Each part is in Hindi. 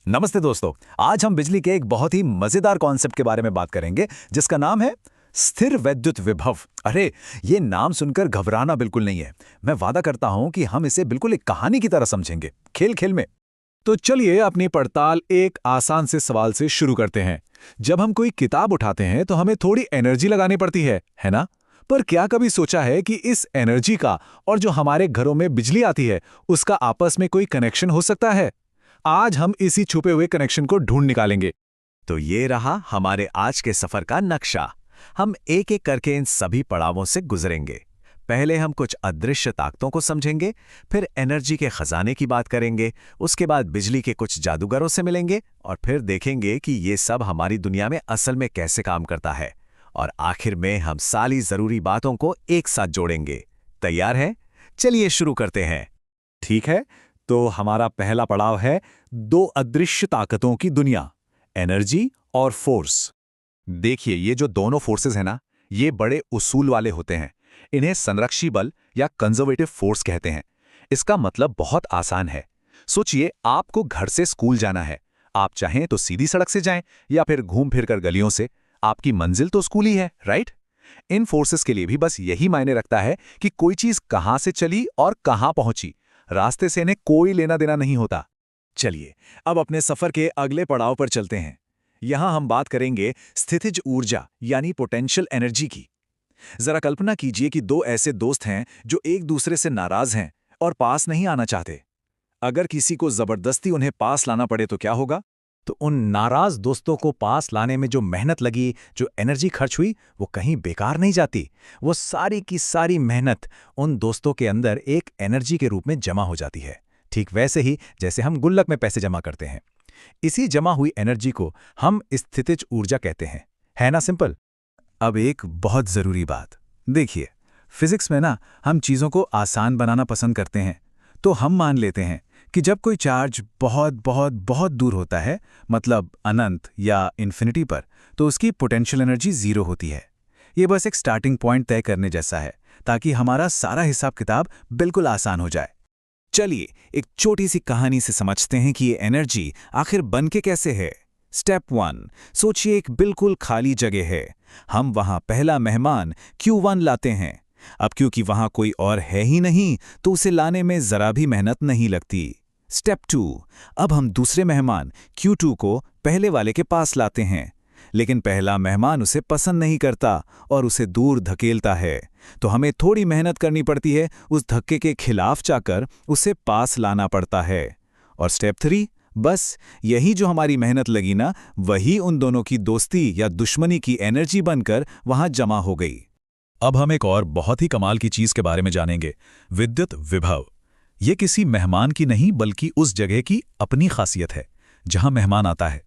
नमस्ते दोस्तों। आज हम बिजली के एक बहुत ही मजेदार कॉन्सेप्ट के बारे में बात करेंगे जिसका नाम है स्थिर वैद्युत विभव। अरे, ये नाम सुनकर घबराना बिल्कुल नहीं है। मैं वादा करता हूं कि हम इसे बिल्कुल एक कहानी की तरह समझेंगे, खेल खेल में। तो चलिए अपनी पड़ताल एक आसान से सवाल से शुरू करते हैं। जब हम कोई किताब उठाते हैं तो हमें थोड़ी एनर्जी लगानी पड़ती है ना? पर क्या कभी सोचा है कि इस एनर्जी का और जो हमारे घरों में बिजली आती है उसका आपस में कोई कनेक्शन हो सकता है? आज हम इसी छुपे हुए कनेक्शन को ढूंढ निकालेंगे। तो ये रहा हमारे आज के सफर का नक्शा। हम एक एक करके इन सभी पड़ावों से गुजरेंगे। पहले हम कुछ अदृश्य ताकतों को समझेंगे, फिर एनर्जी के खजाने की बात करेंगे, उसके बाद बिजली के कुछ जादूगरों से मिलेंगे और फिर देखेंगे कि ये सब हमारी दुनिया में असल में कैसे काम करता है। और आखिर में हम सारी जरूरी बातों को एक साथ जोड़ेंगे। तैयार हैं? चलिए शुरू करते हैं। ठीक है, तो हमारा पहला पड़ाव है दो अदृश्य ताकतों की दुनिया, एनर्जी और फोर्स। देखिए, ये जो दोनों फोर्सेस हैं ना, ये बड़े उसूल वाले होते हैं। इन्हें संरक्षी बल या कंजर्वेटिव फोर्स कहते हैं। इसका मतलब बहुत आसान है। सोचिए, आपको घर से स्कूल जाना है। आप चाहें तो सीधी सड़क से जाएं या फिर घूम फिर कर गलियों से। आपकी मंजिल तो स्कूल ही है, राइट? इन फोर्सेस के लिए भी बस यही मायने रखता है कि कोई चीज कहां से चली और कहां पहुंची। रास्ते से इन्हें कोई लेना देना नहीं होता। चलिए अब अपने सफर के अगले पड़ाव पर चलते हैं। यहां हम बात करेंगे स्थितिज ऊर्जा यानी पोटेंशियल एनर्जी की। जरा कल्पना कीजिए कि दो ऐसे दोस्त हैं जो एक दूसरे से नाराज हैं और पास नहीं आना चाहते। अगर किसी को जबरदस्ती उन्हें पास लाना पड़े तो क्या होगा? तो उन नाराज दोस्तों को पास लाने में जो मेहनत लगी, जो एनर्जी खर्च हुई, वो कहीं बेकार नहीं जाती। वो सारी की सारी मेहनत उन दोस्तों के अंदर एक एनर्जी के रूप में जमा हो जाती है। ठीक वैसे ही जैसे हम गुल्लक में पैसे जमा करते हैं। इसी जमा हुई एनर्जी को हम स्थितिज ऊर्जा कहते हैं। है ना सिंपल? अब एक बहुत जरूरी बात देखिए, फिजिक्स में ना हम चीजों को आसान बनाना पसंद करते हैं। तो हम मान लेते हैं कि जब कोई चार्ज बहुत बहुत बहुत दूर होता है, मतलब अनंत या इन्फिनिटी पर, तो उसकी पोटेंशियल एनर्जी जीरो होती है। ये बस एक स्टार्टिंग पॉइंट तय करने जैसा है, ताकि हमारा सारा हिसाब किताब बिल्कुल आसान हो जाए। चलिए एक छोटी सी कहानी से समझते हैं कि ये एनर्जी आखिर बन के कैसे है। स्टेप 1, सोचिए एक बिल्कुल खाली जगह है। हम वहां पहला मेहमान Q1 लाते हैं। अब क्योंकि वहां कोई और है ही नहीं, तो उसे लाने में जरा भी मेहनत नहीं लगती। स्टेप 2, अब हम दूसरे मेहमान Q2 को पहले वाले के पास लाते हैं। लेकिन पहला मेहमान उसे पसंद नहीं करता और उसे दूर धकेलता है। तो हमें थोड़ी मेहनत करनी पड़ती है, उस धक्के के खिलाफ जाकर उसे पास लाना पड़ता है। और स्टेप 3, बस यही जो हमारी मेहनत लगी ना, वही उन दोनों की दोस्ती या दुश्मनी की एनर्जी बनकर वहां जमा हो गई। अब हम एक और बहुत ही कमाल की चीज के बारे में जानेंगे, विद्युत विभव। ये किसी मेहमान की नहीं बल्कि उस जगह की अपनी खासियत है जहां मेहमान आता है।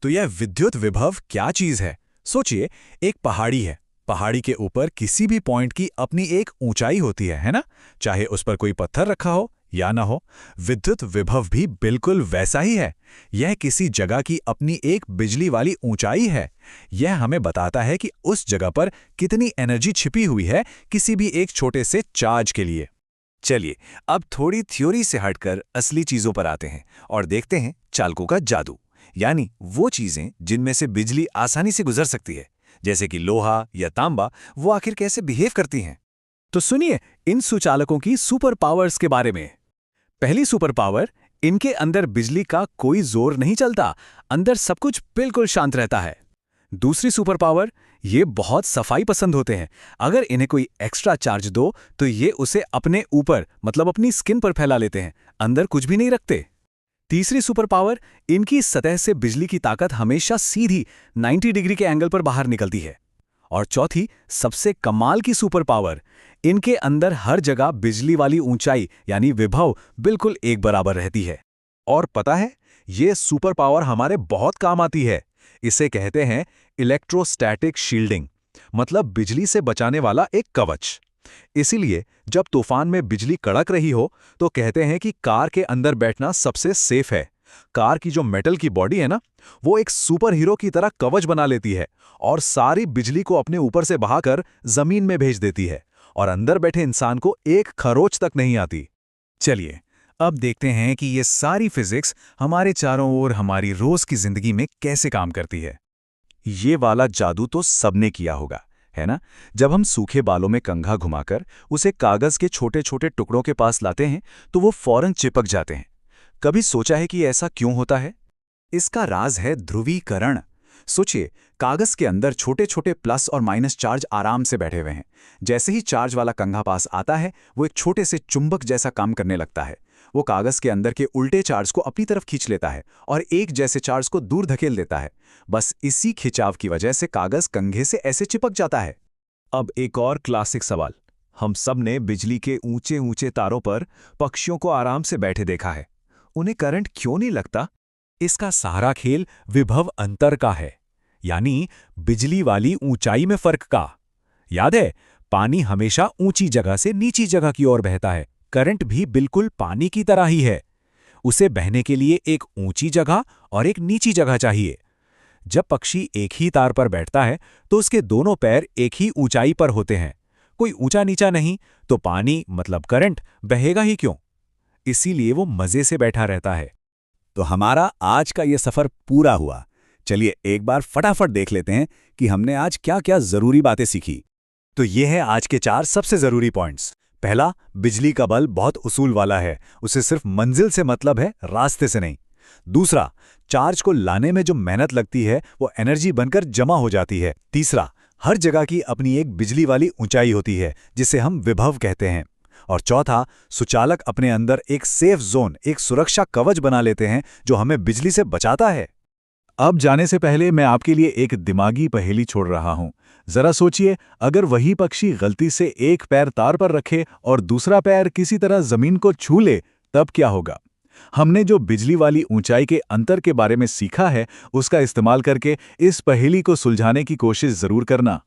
तो यह विद्युत विभव क्या चीज है? सोचिए, एक पहाड़ी है। पहाड़ी के ऊपर किसी भी पॉइंट की अपनी एक ऊंचाई होती है ना? चाहे उस पर कोई पत्थर रखा हो या ना हो। विद्युत विभव भी बिल्कुल वैसा ही है। यह किसी जगह की अपनी एक बिजली वाली ऊंचाई है। यह हमें बताता है कि उस जगह पर कितनी एनर्जी छिपी हुई है किसी भी एक छोटे से चार्ज के लिए। चलिए अब थोड़ी थ्योरी से हटकर असली चीजों पर आते हैं और देखते हैं चालकों का जादू, यानी वो चीजें जिनमें से बिजली आसानी से गुजर सकती है, जैसे कि लोहा या तांबा, वो आखिर कैसे बिहेव करती हैं। तो सुनिए इन सुचालकों की सुपर पावर्स के बारे में। पहली सुपर पावर, इनके अंदर बिजली का कोई जोर नहीं चलता, अंदर सब कुछ बिल्कुल शांत रहता है। दूसरी सुपर पावर, ये बहुत सफाई पसंद होते हैं। अगर इन्हें कोई एक्स्ट्रा चार्ज दो तो ये उसे अपने ऊपर, मतलब अपनी स्किन पर फैला लेते हैं, अंदर कुछ भी नहीं रखते। तीसरी सुपर पावर, इनकी सतह से बिजली की ताकत हमेशा सीधी 90 डिग्री के एंगल पर बाहर निकलती है। और चौथी, सबसे कमाल की सुपर पावर, इनके अंदर हर जगह बिजली वाली ऊंचाई यानी विभव बिल्कुल एक बराबर रहती है। और पता है, ये सुपर पावर हमारे बहुत काम आती है। इसे कहते हैं इलेक्ट्रोस्टैटिक शील्डिंग, मतलब बिजली से बचाने वाला एक कवच। इसीलिए जब तूफान में बिजली कड़क रही हो तो कहते हैं कि कार के अंदर बैठना सबसे सेफ है। कार की जो मेटल की बॉडी है ना, वो एक सुपर हीरो की तरह कवच बना लेती है और सारी बिजली को अपने ऊपर से बहाकर जमीन में भेज देती है, और अंदर बैठे इंसान को एक खरोच तक नहीं आती। चलिए अब देखते हैं कि ये सारी फिजिक्स हमारे चारों ओर हमारी रोज की जिंदगी में कैसे काम करती है। ये वाला जादू तो सबने किया होगा, है ना? जब हम सूखे बालों में कंघा घुमाकर उसे कागज के छोटे छोटे टुकड़ों के पास लाते हैं तो वो फौरन चिपक जाते हैं। कभी सोचा है कि ऐसा क्यों होता है? इसका राज है ध्रुवीकरण। सोचिए, कागज के अंदर छोटे छोटे प्लस और माइनस चार्ज आराम से बैठे हुए हैं। जैसे ही चार्ज वाला कंघा पास आता है, वो एक छोटे से चुंबक जैसा काम करने लगता है। वो कागज के अंदर के उल्टे चार्ज को अपनी तरफ खींच लेता है और एक जैसे चार्ज को दूर धकेल देता है। बस इसी खिंचाव की वजह से कागज कंघे से ऐसे चिपक जाता है। अब एक और क्लासिक सवाल। हम सब ने बिजली के ऊंचे ऊंचे तारों पर पक्षियों को आराम से बैठे देखा है। उन्हें करंट क्यों नहीं लगता? इसका सारा खेल विभव अंतर का है, यानी बिजली वाली ऊंचाई में फर्क का। याद है, पानी हमेशा ऊंची जगह से नीची जगह की ओर बहता है। करंट भी बिल्कुल पानी की तरह ही है। उसे बहने के लिए एक ऊंची जगह और एक नीची जगह चाहिए। जब पक्षी एक ही तार पर बैठता है तो उसके दोनों पैर एक ही ऊंचाई पर होते हैं। कोई ऊंचा नीचा नहीं, तो पानी मतलब करंट बहेगा ही क्यों? इसीलिए वो मजे से बैठा रहता है। तो हमारा आज का ये सफर पूरा हुआ। चलिए एक बार फटाफट देख लेते हैं कि हमने आज क्या क्या जरूरी बातें सीखी। तो ये है आज के 4 सबसे जरूरी पॉइंट्स। पहला, बिजली का बल बहुत उसूल वाला है। उसे सिर्फ मंजिल से मतलब है, रास्ते से नहीं। दूसरा, चार्ज को लाने में जो मेहनत लगती है वो एनर्जी बनकर जमा हो जाती है। तीसरा, हर जगह की अपनी एक बिजली वाली ऊंचाई होती है जिसे हम विभव कहते हैं। और चौथा, सुचालक अपने अंदर एक सेफ जोन, एक सुरक्षा कवच बना लेते हैं जो हमें बिजली से बचाता है। अब जाने से पहले मैं आपके लिए एक दिमागी पहेली छोड़ रहा हूं। जरा सोचिए, अगर वही पक्षी गलती से एक पैर तार पर रखे और दूसरा पैर किसी तरह जमीन को छू ले, तब क्या होगा? हमने जो बिजली वाली ऊंचाई के अंतर के बारे में सीखा है, उसका इस्तेमाल करके इस पहेली को सुलझाने की कोशिश जरूर करना।